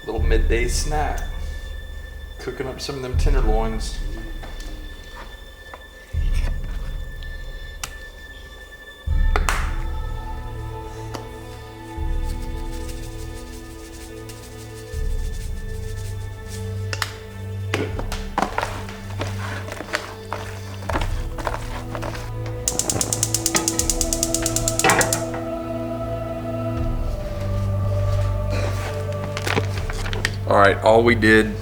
Little midday snack. Cooking up some of them tenderloins. All right, all we did,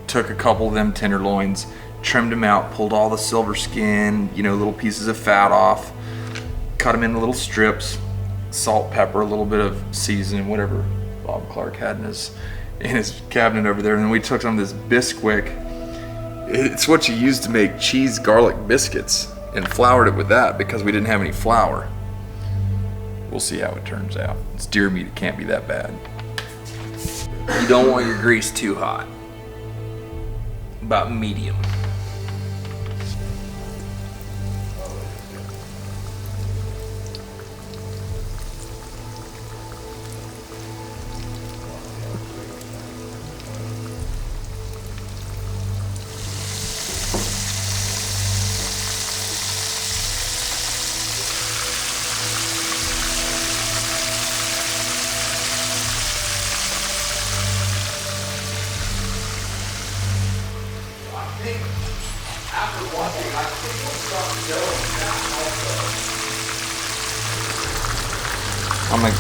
took a couple of them tenderloins, trimmed them out, pulled all the silver skin, you know, little pieces of fat off, cut them into little strips, salt, pepper, a little bit of seasoning, whatever Bob Clark had in his cabinet over there. And then we took some of this biscuit. It's what you use to make cheese garlic biscuits, and floured it with that because we didn't have any flour. We'll see how it turns out. It's deer meat, it can't be that bad. You don't want your grease too hot. About medium.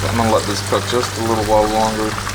I'm gonna let this cook just a little while longer.